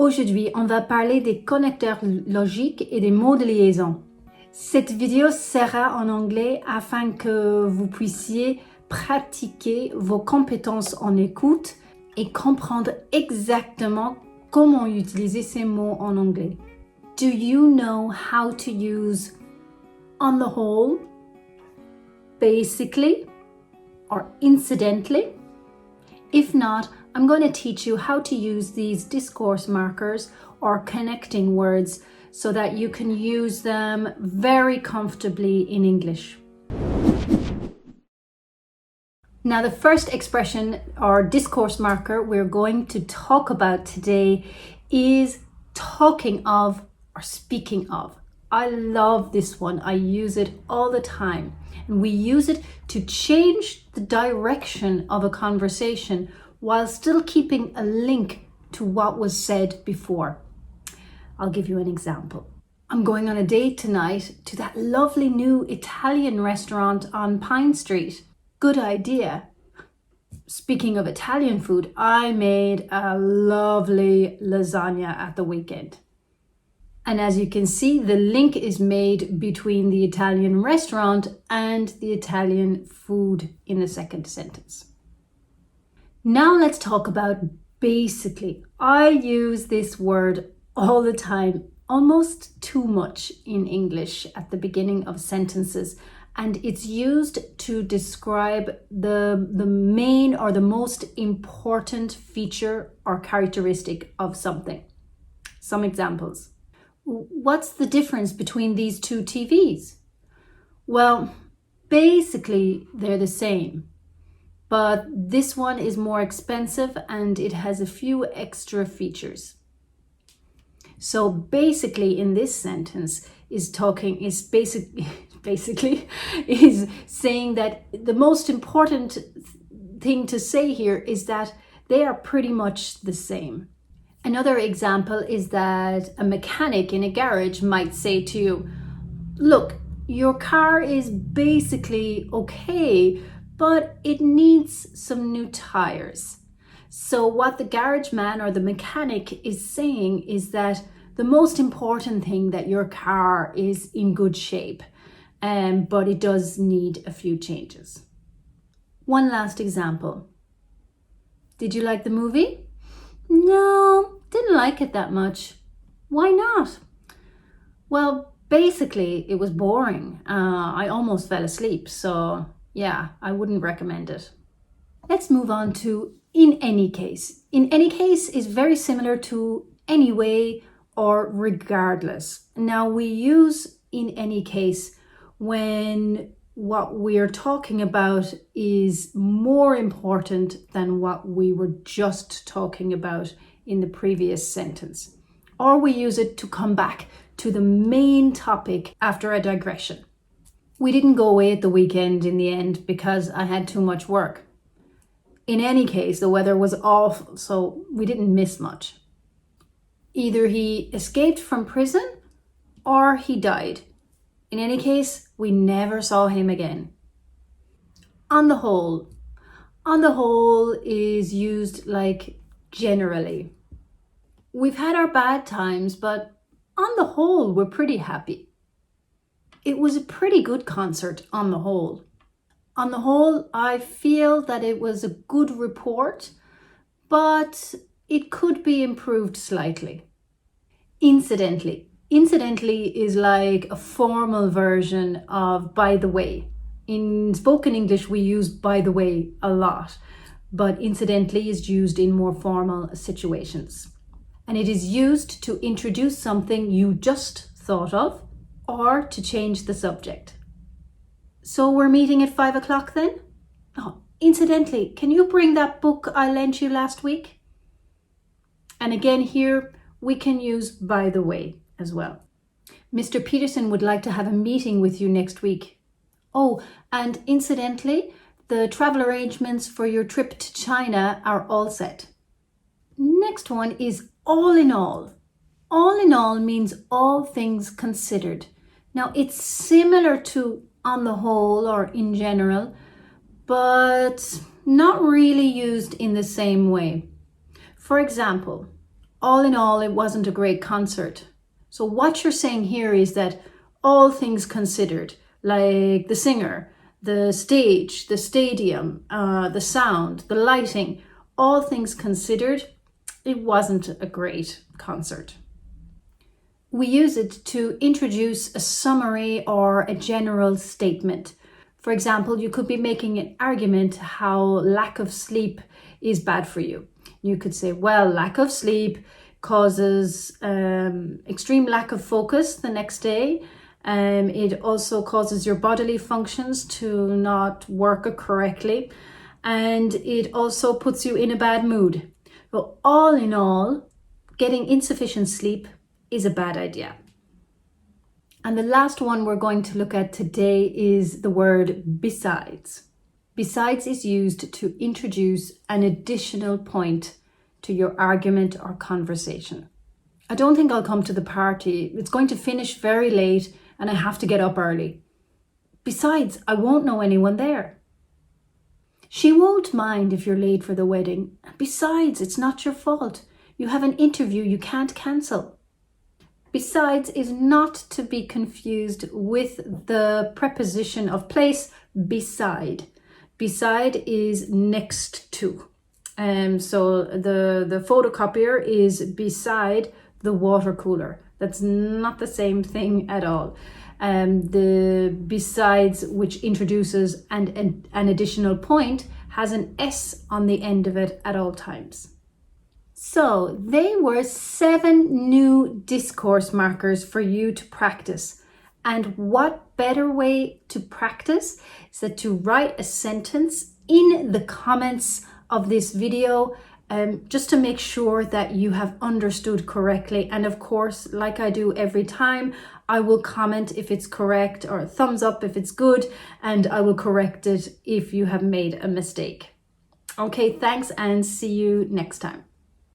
Aujourd'hui, on va parler des connecteurs logiques et des mots de liaison. Cette vidéo sera en anglais afin que vous puissiez pratiquer vos compétences en écoute et comprendre exactement comment utiliser ces mots en anglais. Do you know how to use on the whole, basically, or incidentally? If not, I'm going to teach you how to use these discourse markers or connecting words so that you can use them very comfortably in English. Now, the first expression or discourse marker we're going to talk about today is talking of or speaking of. I love this one. I use it all the time. And we use it to change the direction of a conversation while still keeping a link to what was said before. I'll give you an example. I'm going on a date tonight to that lovely new Italian restaurant on Pine Street. Good idea. Speaking of Italian food, I made a lovely lasagna at the weekend. And as you can see, the link is made between the Italian restaurant and the Italian food in the second sentence. Now let's talk about basically. I use this word all the time, almost too much in English at the beginning of sentences. And it's used to describe the main or the most important feature or characteristic of something. Some examples. What's the difference between these two TVs? Well, basically they're the same, but this one is more expensive and it has a few extra features. So basically in this sentence is saying that the most important thing to say here is that they are pretty much the same. Another example is that a mechanic in a garage might say to you, look, your car is basically okay, but it needs some new tires. So what the garage man or the mechanic is saying is that the most important thing that your car is in good shape, but it does need a few changes. One last example. Did you like the movie? No, didn't like it that much. Why not? Well, basically it was boring. I almost fell asleep, so yeah, I wouldn't recommend it. Let's move on to in any case. In any case is very similar to anyway or regardless. Now we use in any case when what we're talking about is more important than what we were just talking about in the previous sentence. Or we use it to come back to the main topic after a digression. We didn't go away at the weekend in the end because I had too much work. In any case, the weather was awful, so we didn't miss much. Either he escaped from prison or he died. In any case, we never saw him again. On the whole. On the whole is used like generally. We've had our bad times, but on the whole, we're pretty happy. It was a pretty good concert on the whole. On the whole, I feel that it was a good report, but it could be improved slightly. Incidentally. Incidentally is like a formal version of by the way. In spoken English, we use by the way a lot, but incidentally is used in more formal situations. And it is used to introduce something you just thought of or to change the subject. So we're meeting at 5 o'clock then? Oh, incidentally, can you bring that book I lent you last week? And again here, we can use by the way as well. Mr. Peterson would like to have a meeting with you next week. Oh, and incidentally, the travel arrangements for your trip to China are all set. Next one is all in all. All in all means all things considered. Now it's similar to on the whole or in general, but not really used in the same way. For example, All in all, it wasn't a great concert. So what you're saying here is that all things considered, like the singer, the stage, the stadium, the sound, the lighting, all things considered, it wasn't a great concert. We use it to introduce a summary or a general statement. For example, you could be making an argument how lack of sleep is bad for you. You could say, well, lack of sleep causes extreme lack of focus the next day. It also causes your bodily functions to not work correctly. And it also puts you in a bad mood. But all in all, getting insufficient sleep is a bad idea. And the last one we're going to look at today is the word besides. Besides is used to introduce an additional point to your argument or conversation. I don't think I'll come to the party. It's going to finish very late and I have to get up early. Besides, I won't know anyone there. She won't mind if you're late for the wedding. Besides, it's not your fault. You have an interview you can't cancel. Besides is not to be confused with the preposition of place, beside. Beside is next to. So the photocopier is beside the water cooler. That's not the same thing at all. The besides, which introduces an additional point, has an S on the end of it at all times. So they were 7 new discourse markers for you to practice. And what better way to practice is that to write a sentence in the comments of this video, just to make sure that you have understood correctly. And of course, like I do every time, I will comment if it's correct or a thumbs up if it's good, and I will correct it if you have made a mistake. Okay, thanks and see you next time.